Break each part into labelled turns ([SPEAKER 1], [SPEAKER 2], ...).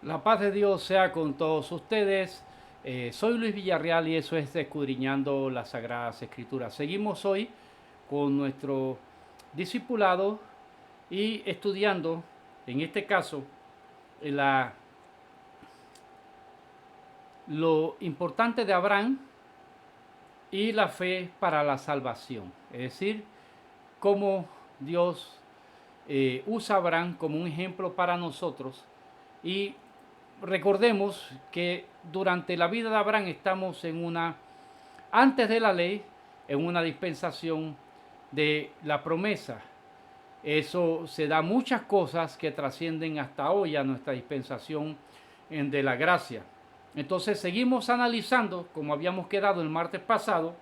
[SPEAKER 1] La paz de Dios sea con todos ustedes. Soy Luis Villarreal y eso es Escudriñando las Sagradas Escrituras. Seguimos hoy con nuestro discipulado y estudiando, en este caso, la, lo importante de Abraham y la fe para la salvación. Es decir, cómo Dios usa a Abraham como un ejemplo para nosotros. Y recordemos que durante la vida de Abraham estamos antes de la ley, en una dispensación de la promesa. Eso se da muchas cosas que trascienden hasta hoy a nuestra dispensación de la gracia. Entonces seguimos analizando, como habíamos quedado el martes pasado,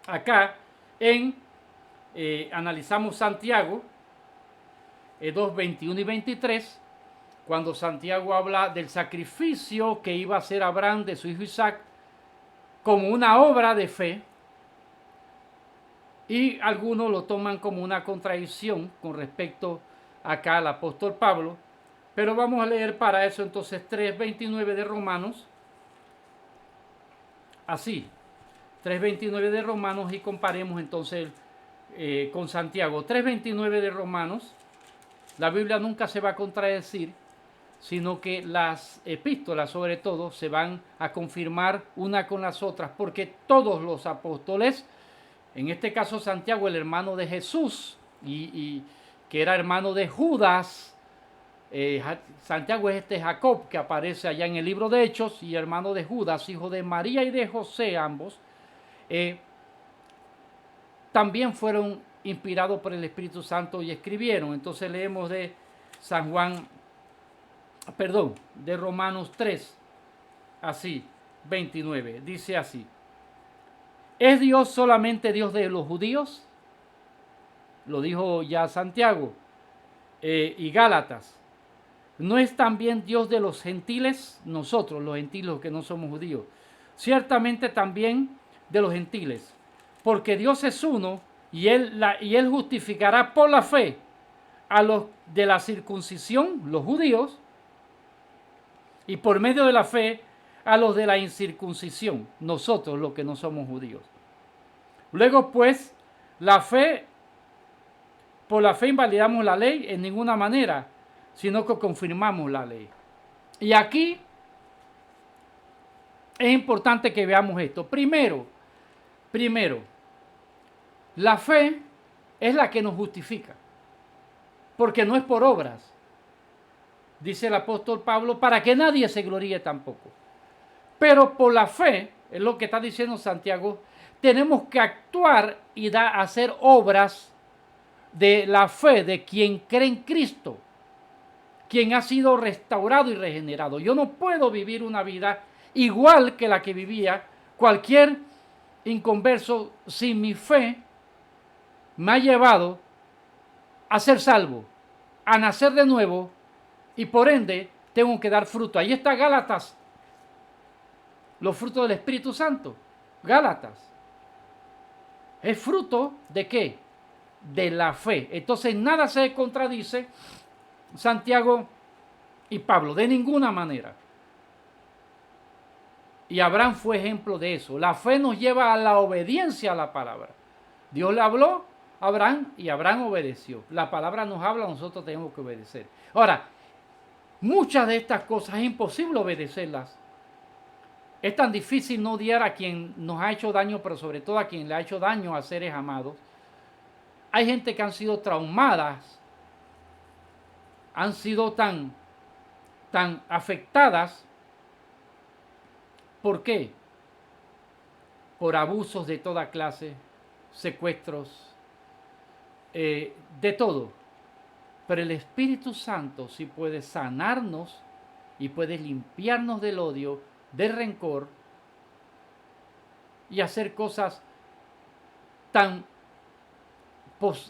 [SPEAKER 1] acá analizamos Santiago 2, 21 y 23, cuando Santiago habla del sacrificio que iba a hacer Abraham de su hijo Isaac como una obra de fe, y algunos lo toman como una contradicción con respecto acá al apóstol Pablo, pero vamos a leer para eso entonces 3:29 de Romanos, así, 3:29 de Romanos, y comparemos entonces con Santiago. 3:29 de Romanos, la Biblia nunca se va a contradecir, sino que las epístolas sobre todo se van a confirmar una con las otras, porque todos los apóstoles, en este caso Santiago, el hermano de Jesús, y que era hermano de Judas, Santiago es Jacob que aparece allá en el libro de Hechos, y hermano de Judas, hijo de María y de José, ambos, también fueron inspirados por el Espíritu Santo y escribieron. Entonces leemos de de Romanos 3, así, 29, dice así: ¿es Dios solamente Dios de los judíos? Lo dijo ya Santiago y Gálatas. ¿No es también Dios de los gentiles? Nosotros, los gentiles que no somos judíos. Ciertamente también de los gentiles, porque Dios es uno y él justificará por la fe a los de la circuncisión, los judíos, y por medio de la fe a los de la incircuncisión, nosotros los que no somos judíos. Luego pues, por la fe invalidamos la ley en ninguna manera, sino que confirmamos la ley. Y aquí es importante que veamos esto. Primero, la fe es la que nos justifica, porque no es por obras, dice el apóstol Pablo, para que nadie se gloríe tampoco. Pero por la fe, es lo que está diciendo Santiago, tenemos que actuar y hacer obras de la fe de quien cree en Cristo, quien ha sido restaurado y regenerado. Yo no puedo vivir una vida igual que la que vivía cualquier inconverso si mi fe me ha llevado a ser salvo, a nacer de nuevo, y por ende tengo que dar fruto. Ahí está Gálatas, los frutos del Espíritu Santo. Gálatas. ¿Es fruto de qué? De la fe. Entonces nada se contradice Santiago y Pablo, de ninguna manera. Y Abraham fue ejemplo de eso. La fe nos lleva a la obediencia a la palabra. Dios le habló a Abraham y Abraham obedeció. La palabra nos habla, nosotros tenemos que obedecer. Ahora, muchas de estas cosas es imposible obedecerlas. Es tan difícil no odiar a quien nos ha hecho daño, pero sobre todo a quien le ha hecho daño a seres amados. Hay gente que han sido traumadas, han sido tan afectadas. ¿Por qué? Por abusos de toda clase, secuestros, de todo. Pero el Espíritu Santo sí puede sanarnos y puede limpiarnos del odio, del rencor, y hacer cosas tan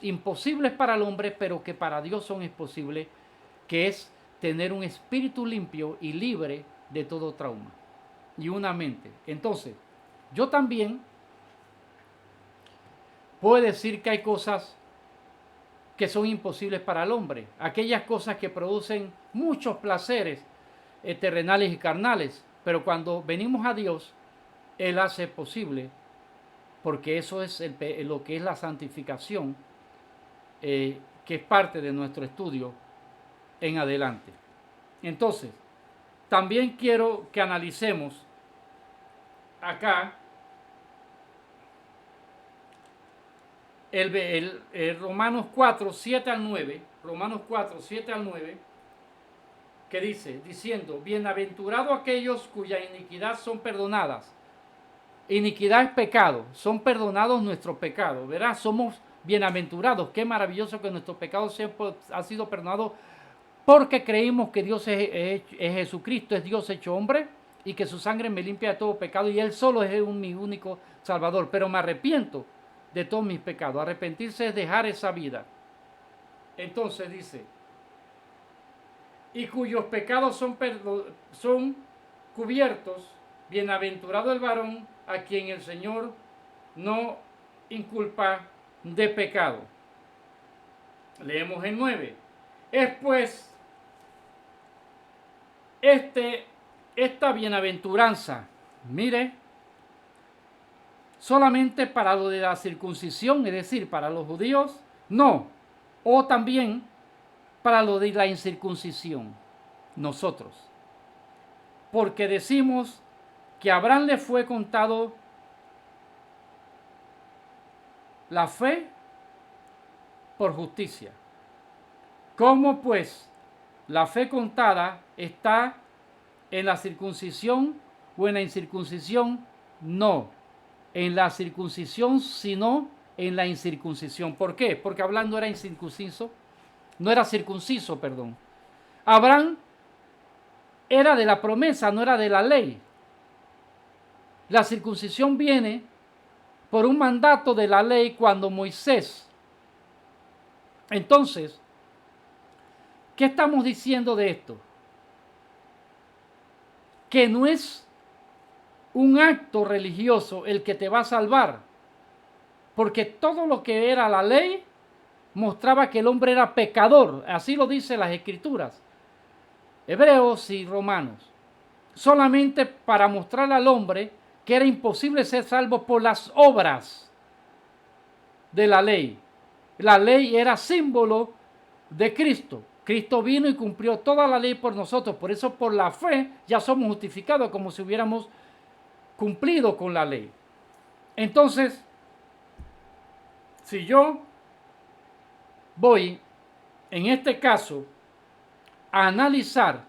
[SPEAKER 1] imposibles para el hombre, pero que para Dios son imposibles, que es tener un espíritu limpio y libre de todo trauma y una mente. Entonces, yo también puedo decir que hay cosas que son imposibles para el hombre, aquellas cosas que producen muchos placeres, terrenales y carnales. Pero cuando venimos a Dios, Él hace posible, porque eso es lo que es la santificación, que es parte de nuestro estudio en adelante. Entonces, también quiero que analicemos acá el Romanos 4, 7 al 9, Romanos 4, 7 al 9, que dice, diciendo, bienaventurados aquellos cuya iniquidad son perdonadas. Iniquidad es pecado, son perdonados nuestros pecados, ¿verdad? Somos bienaventurados, qué maravilloso que nuestros pecados han sido perdonados porque creímos que Dios es Jesucristo, es Dios hecho hombre y que su sangre me limpia de todo pecado y Él solo es mi único Salvador. Pero me arrepiento de todos mis pecados. Arrepentirse es dejar esa vida. Entonces dice, y cuyos pecados son cubiertos, bienaventurado el varón a quien el Señor no inculpa de pecado. Leemos el 9. Es pues esta bienaventuranza, mire, solamente para lo de la circuncisión, es decir, para los judíos, no, o también para lo de la incircuncisión, nosotros. Porque decimos que a Abraham le fue contado la fe por justicia. ¿Cómo pues la fe contada está en la circuncisión o en la incircuncisión? No, en la circuncisión, sino en la incircuncisión. ¿Por qué? Porque Abraham no era incircunciso, no era circunciso, perdón. Abraham era de la promesa, no era de la ley. La circuncisión viene por un mandato de la ley cuando Moisés. Entonces, ¿qué estamos diciendo de esto? Que no es un acto religioso el que te va a salvar, porque todo lo que era la ley mostraba que el hombre era pecador, así lo dicen las Escrituras, Hebreos y Romanos, solamente para mostrar al hombre que era imposible ser salvo por las obras de la ley. La ley era símbolo de Cristo. Cristo vino y cumplió toda la ley por nosotros. Por eso por la fe ya somos justificados como si hubiéramos cumplido con la ley. Entonces, si yo voy, en este caso, a analizar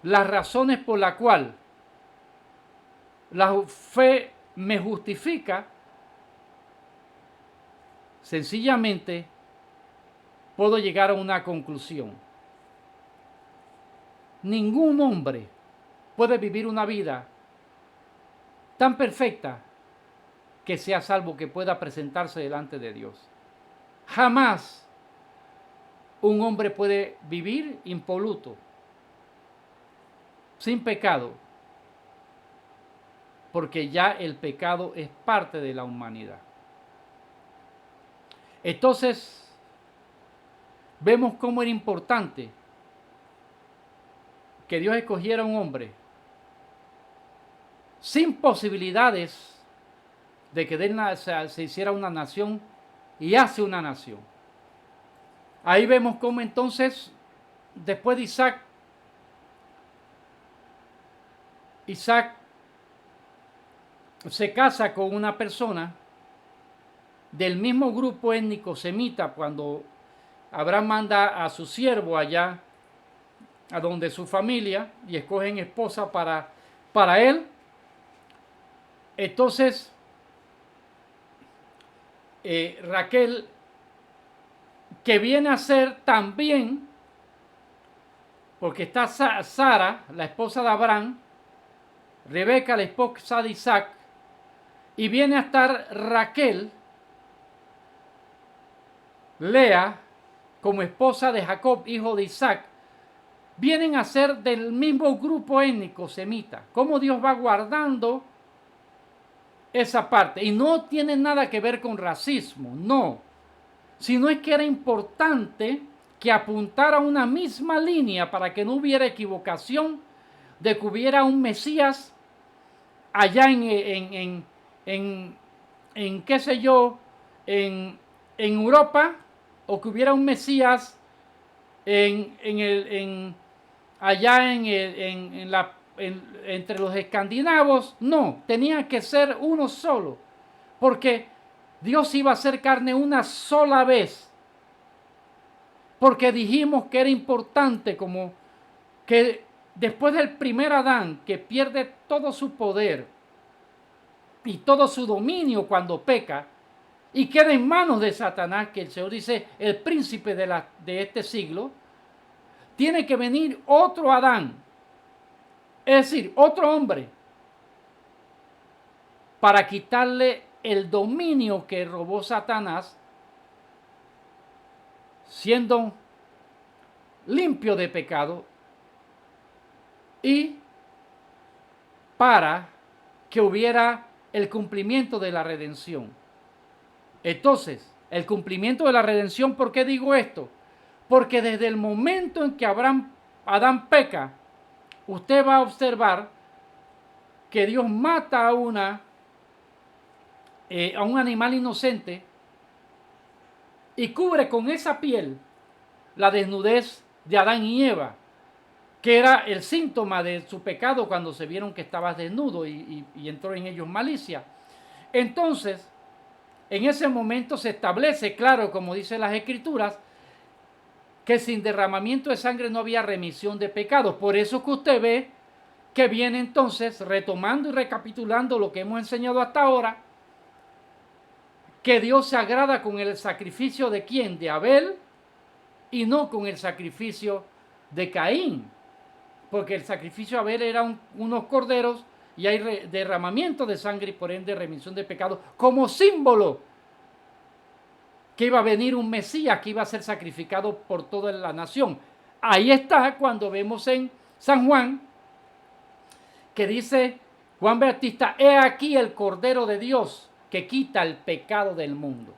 [SPEAKER 1] las razones por las cuales la fe me justifica, sencillamente puedo llegar a una conclusión. Ningún hombre puede vivir una vida tan perfecta que sea salvo, que pueda presentarse delante de Dios. Jamás un hombre puede vivir impoluto, sin pecado, porque ya el pecado es parte de la humanidad. Entonces, vemos cómo era importante que Dios escogiera un hombre sin posibilidades de que se hiciera una nación, y hace una nación. Ahí vemos cómo entonces, después de Isaac se casa con una persona del mismo grupo étnico semita, cuando Abraham manda a su siervo allá, a donde su familia, y escogen esposa para él. Entonces, Raquel, que viene a ser también, porque está Sara, la esposa de Abraham, Rebeca, la esposa de Isaac, y viene a estar Raquel, Lea, como esposa de Jacob, hijo de Isaac, vienen a ser del mismo grupo étnico semita. Cómo Dios va guardando esa parte. Y no tiene nada que ver con racismo, no. Sino es que era importante que apuntara a una misma línea para que no hubiera equivocación de que hubiera un Mesías allá en qué sé yo, en Europa, o que hubiera un Mesías allá entre los escandinavos. No, tenía que ser uno solo, porque Dios iba a hacer carne una sola vez, porque dijimos que era importante, como que después del primer Adán, que pierde todo su poder y todo su dominio cuando peca, y queda en manos de Satanás, que el Señor dice, el príncipe de este siglo, tiene que venir otro Adán, es decir, otro hombre, para quitarle el dominio que robó Satanás, siendo limpio de pecado, y para que hubiera el cumplimiento de la redención. Entonces, el cumplimiento de la redención, ¿por qué digo esto? Porque desde el momento en que Adán peca, usted va a observar que Dios mata a un animal inocente y cubre con esa piel la desnudez de Adán y Eva, que era el síntoma de su pecado cuando se vieron que estaba desnudo y entró en ellos malicia. Entonces, en ese momento se establece, claro, como dicen las Escrituras, que sin derramamiento de sangre no había remisión de pecados. Por eso que usted ve que viene entonces, retomando y recapitulando lo que hemos enseñado hasta ahora, que Dios se agrada con el sacrificio de ¿quién? De Abel, y no con el sacrificio de Caín. Porque el sacrificio de Abel eran unos corderos y hay derramamiento de sangre y por ende remisión de pecados como símbolo que iba a venir un Mesías que iba a ser sacrificado por toda la nación. Ahí está cuando vemos en San Juan que dice Juan Bautista, he aquí el Cordero de Dios que quita el pecado del mundo.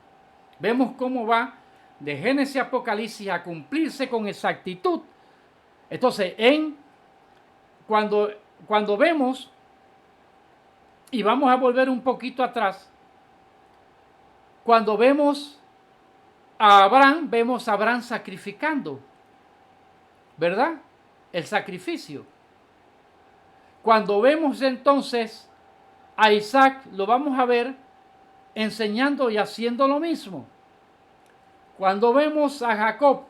[SPEAKER 1] Vemos cómo va de Génesis a Apocalipsis a cumplirse con exactitud. Entonces, cuando vemos, y vamos a volver un poquito atrás, cuando vemos a Abraham, vemos a Abraham sacrificando, ¿verdad? El sacrificio. Cuando vemos entonces a Isaac, lo vamos a ver enseñando y haciendo lo mismo. Cuando vemos a Jacob,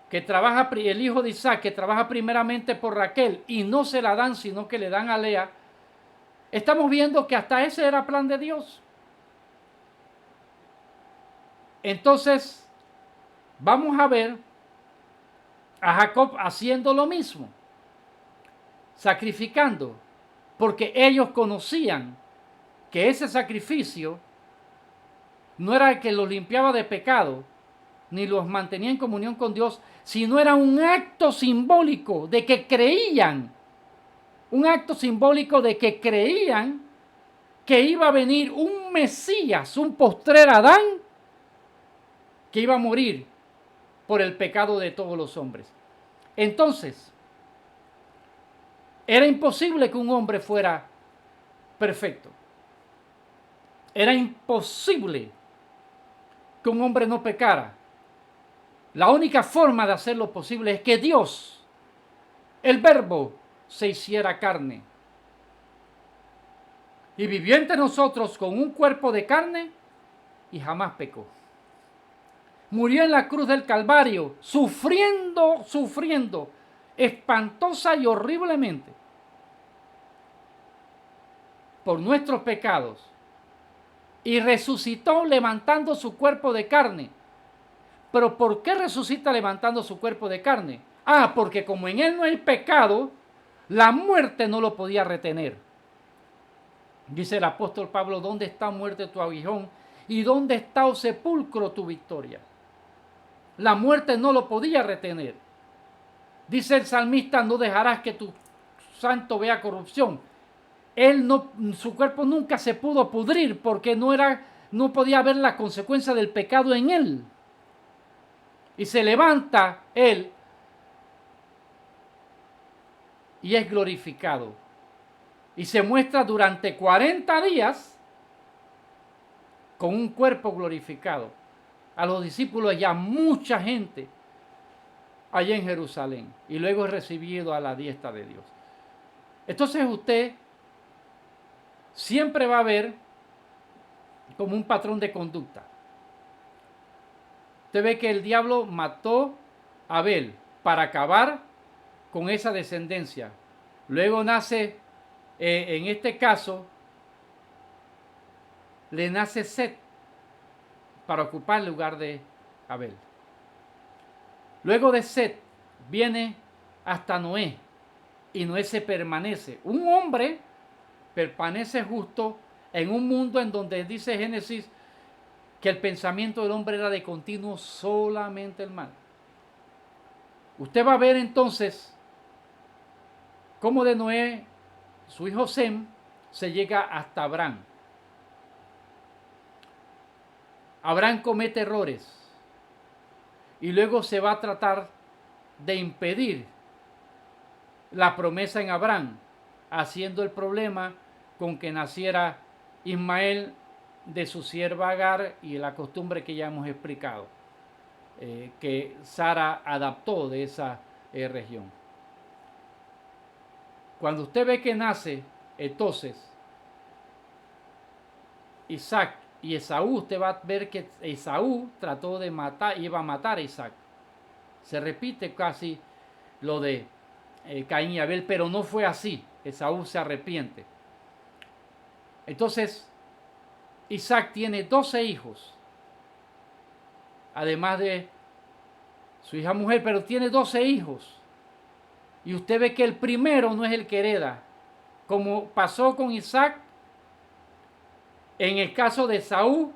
[SPEAKER 1] que trabaja, el hijo de Isaac, que trabaja primeramente por Raquel y no se la dan, sino que le dan a Lea, estamos viendo que hasta ese era plan de Dios. Entonces, vamos a ver a Jacob haciendo lo mismo, sacrificando, porque ellos conocían que ese sacrificio no era el que los limpiaba de pecado, ni los mantenía en comunión con Dios, sino era un acto simbólico de que creían, que iba a venir un Mesías, un postrer Adán, que iba a morir por el pecado de todos los hombres. Entonces, era imposible que un hombre fuera perfecto. Era imposible que un hombre no pecara. La única forma de hacerlo posible es que Dios, el Verbo, se hiciera carne y vivió entre nosotros con un cuerpo de carne y jamás pecó. Murió en la cruz del Calvario, sufriendo, espantosa y horriblemente por nuestros pecados, y resucitó levantando su cuerpo de carne. ¿Pero por qué resucita levantando su cuerpo de carne? Porque como en él no hay pecado, la muerte no lo podía retener. Dice el apóstol Pablo, ¿dónde está, muerte, tu aguijón? ¿Y dónde está, oh sepulcro, tu victoria? La muerte no lo podía retener. Dice el salmista, no dejarás que tu santo vea corrupción. Su cuerpo nunca se pudo pudrir porque no podía ver la consecuencia del pecado en él. Y se levanta él y es glorificado. Y se muestra durante 40 días con un cuerpo glorificado. A los discípulos ya mucha gente allá en Jerusalén. Y luego es recibido a la diestra de Dios. Entonces usted siempre va a ver como un patrón de conducta. Usted ve que el diablo mató a Abel para acabar con esa descendencia. Luego nace, en este caso, le nace Set para ocupar el lugar de Abel. Luego de Set viene hasta Noé y Noé se permanece. Un hombre permanece justo en un mundo en donde dice Génesis que el pensamiento del hombre era de continuo solamente el mal. Usted va a ver entonces cómo de Noé, su hijo Sem, se llega hasta Abraham. Abraham comete errores y luego se va a tratar de impedir la promesa en Abraham, haciendo el problema con que naciera Ismael de su sierva Agar y la costumbre que ya hemos explicado, que Sara adaptó de esa región. Cuando usted ve que nace entonces Isaac y Esaú, usted va a ver que Esaú trató de matar, iba a matar a Isaac. Se repite casi lo de Caín y Abel, pero no fue así. Esaú se arrepiente. Entonces, Isaac tiene 12 hijos, además de su hija mujer, pero tiene 12 hijos. Y usted ve que el primero no es el que hereda, como pasó con Isaac en el caso de Esaú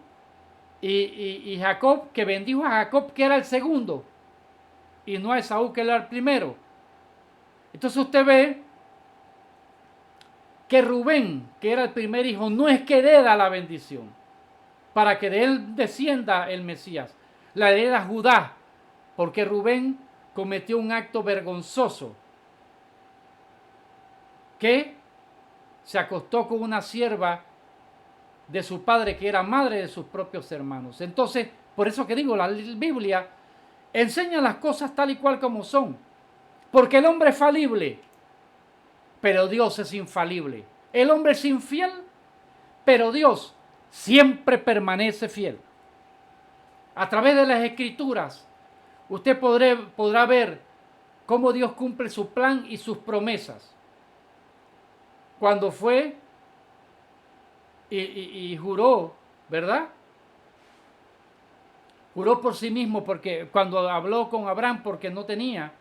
[SPEAKER 1] y Jacob, que bendijo a Jacob, que era el segundo, y no a Esaú, que era el primero. Entonces usted ve que Rubén, que era el primer hijo, no es que hereda la bendición, para que de él descienda el Mesías. La hereda Judá, porque Rubén cometió un acto vergonzoso, que se acostó con una sierva de su padre, que era madre de sus propios hermanos. Entonces, por eso que digo, la Biblia enseña las cosas tal y cual como son, porque el hombre es falible, pero Dios es infalible. El hombre es infiel, pero Dios siempre permanece fiel. A través de las Escrituras, usted podrá ver cómo Dios cumple su plan y sus promesas. Cuando fue y juró, ¿verdad? Juró por sí mismo, porque cuando habló con Abraham, porque no tenía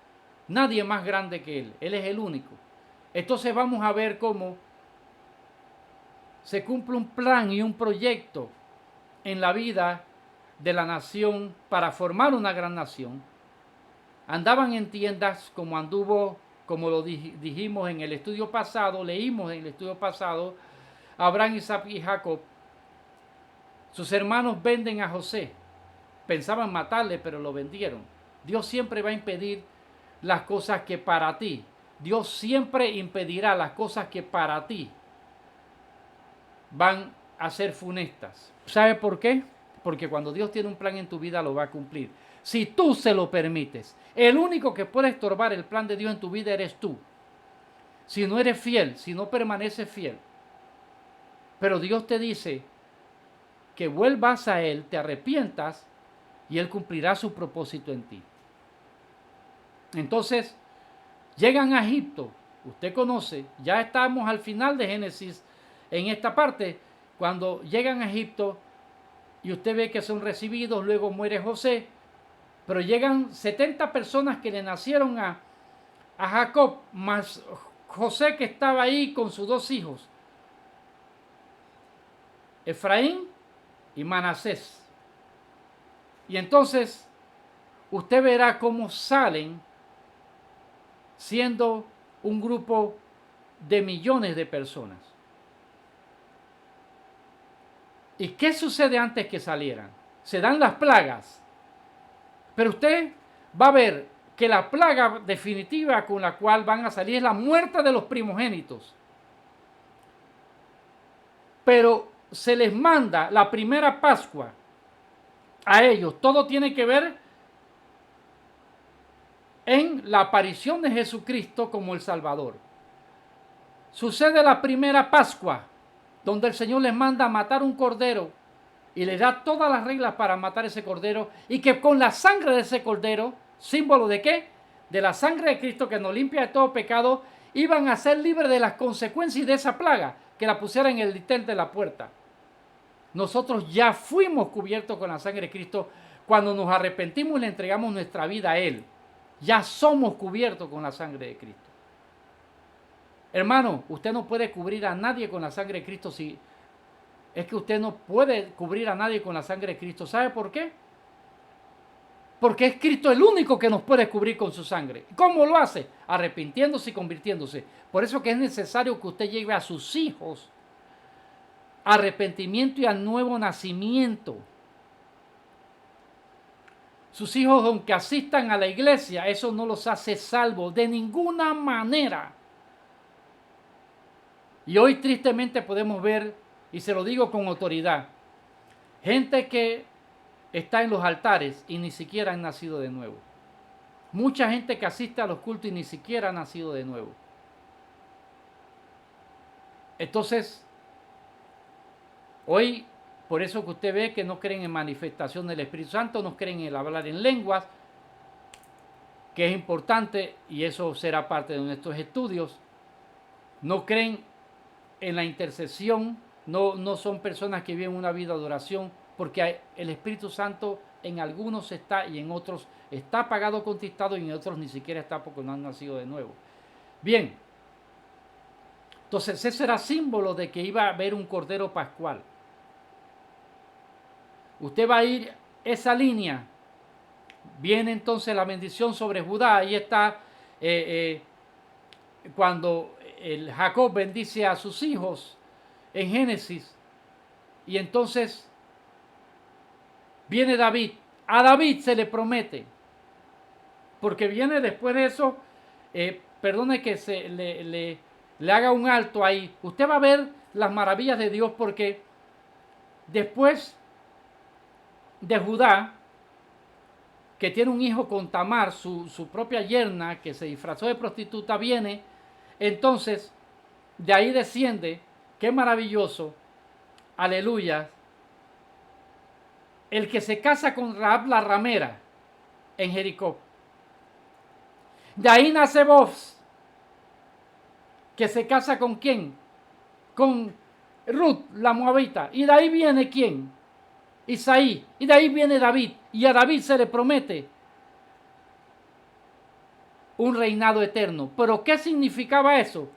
[SPEAKER 1] nadie más grande que él. Él es el único. Entonces vamos a ver cómo se cumple un plan y un proyecto en la vida de la nación para formar una gran nación. Andaban en tiendas como anduvo, como lo dijimos en el estudio pasado, leímos en el estudio pasado, Abraham, Isaac y Jacob. Sus hermanos venden a José. Pensaban matarle, pero lo vendieron. Dios siempre va a impedir las cosas que para ti. Dios siempre impedirá las cosas que para ti van a ser funestas. ¿Sabe por qué? Porque cuando Dios tiene un plan en tu vida lo va a cumplir. Si tú se lo permites, el único que puede estorbar el plan de Dios en tu vida eres tú. Si no eres fiel, si no permaneces fiel. Pero Dios te dice que vuelvas a Él, te arrepientas y Él cumplirá su propósito en ti. Entonces, llegan a Egipto. Usted conoce, ya estamos al final de Génesis en esta parte, cuando llegan a Egipto y usted ve que son recibidos, luego muere José, pero llegan 70 personas que le nacieron a Jacob, más José, que estaba ahí con sus dos hijos, Efraín y Manasés. Y entonces usted verá cómo salen siendo un grupo de millones de personas. ¿Y qué sucede antes que salieran? Se dan las plagas. Pero usted va a ver que la plaga definitiva con la cual van a salir es la muerte de los primogénitos. Pero se les manda la primera Pascua a ellos. Todo tiene que ver en la aparición de Jesucristo como el Salvador. Sucede la primera Pascua, donde el Señor les manda a matar un cordero y les da todas las reglas para matar ese cordero, y que con la sangre de ese cordero, símbolo de qué, de la sangre de Cristo que nos limpia de todo pecado, iban a ser libres de las consecuencias de esa plaga que la pusiera en el dintel de la puerta. Nosotros ya fuimos cubiertos con la sangre de Cristo cuando nos arrepentimos y le entregamos nuestra vida a Él. Ya somos cubiertos con la sangre de Cristo. Hermano, usted no puede cubrir a nadie con la sangre de Cristo si es que usted no puede cubrir a nadie con la sangre de Cristo. ¿Sabe por qué? Porque es Cristo el único que nos puede cubrir con su sangre. ¿Cómo lo hace? Arrepintiéndose y convirtiéndose. Por eso que es necesario que usted lleve a sus hijos a arrepentimiento y al nuevo nacimiento. Sus hijos, aunque asistan a la iglesia, eso no los hace salvos de ninguna manera. Y hoy tristemente podemos ver, y se lo digo con autoridad, gente que está en los altares y ni siquiera han nacido de nuevo. Mucha gente que asiste a los cultos y ni siquiera ha nacido de nuevo. Entonces, hoy, por eso que usted ve que no creen en manifestación del Espíritu Santo, no creen en el hablar en lenguas, que es importante y eso será parte de nuestros estudios. No creen en la intercesión, no son personas que viven una vida de oración, porque el Espíritu Santo en algunos está y en otros está apagado, contristado, y en otros ni siquiera está porque no han nacido de nuevo. Bien, entonces ese era símbolo de que iba a haber un cordero pascual. Usted va a ir esa línea. Viene entonces la bendición sobre Judá. Ahí está cuando Jacob bendice a sus hijos en Génesis. Y entonces viene David. A David se le promete. Porque viene después de eso. Perdone que le haga un alto ahí. Usted va a ver las maravillas de Dios, porque después de Judá, que tiene un hijo con Tamar, su propia yerna, que se disfrazó de prostituta, viene, entonces, de ahí desciende, qué maravilloso, aleluya, el que se casa con Rahab la ramera en Jericó. De ahí nace Boaz, que se casa con ¿quién? Con Ruth, la moabita. Y de ahí viene ¿quién? Isaí. Y de ahí viene David. Y a David se le promete un reinado eterno. ¿Pero qué significaba eso?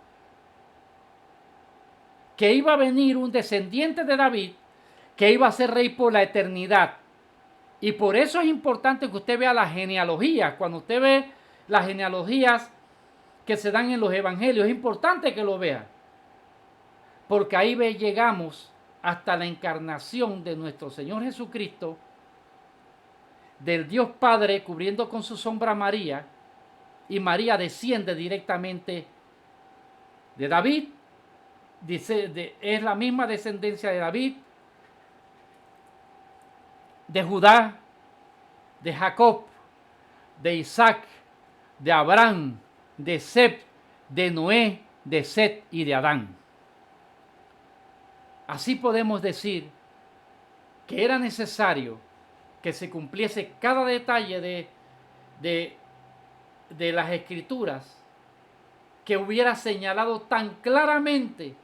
[SPEAKER 1] Que iba a venir un descendiente de David que iba a ser rey por la eternidad. Y por eso es importante que usted vea las genealogías. Cuando usted ve las genealogías que se dan en los evangelios, es importante que lo vea. Porque ahí llegamos hasta la encarnación de nuestro Señor Jesucristo, del Dios Padre cubriendo con su sombra a María, y María desciende directamente de David, es la misma descendencia de David, de Judá, de Jacob, de Isaac, de Abraham, de Seth, de Noé, de Set y de Adán. Así podemos decir que era necesario que se cumpliese cada detalle de las Escrituras, que hubiera señalado tan claramente,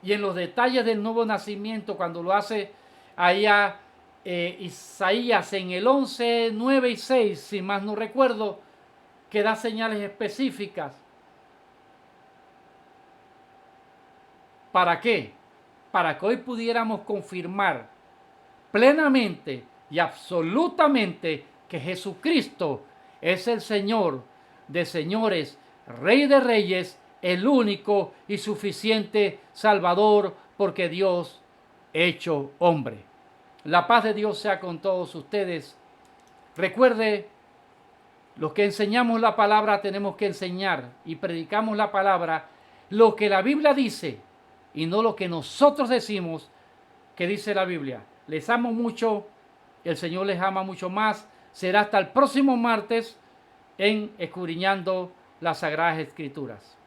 [SPEAKER 1] y en los detalles del nuevo nacimiento, cuando lo hace allá Isaías en el 11, 9 y 6, si más no recuerdo, que da señales específicas. ¿Para qué? Para que hoy pudiéramos confirmar plenamente y absolutamente que Jesucristo es el Señor de señores, Rey de reyes, el único y suficiente Salvador, porque Dios hecho hombre. La paz de Dios sea con todos ustedes. Recuerde Los que enseñamos la palabra tenemos que enseñar y predicamos la palabra, lo que la Biblia dice y no lo que nosotros decimos que dice la Biblia. Les amo mucho, el Señor les ama mucho más. Será hasta el próximo martes en Escudriñando las Sagradas Escrituras.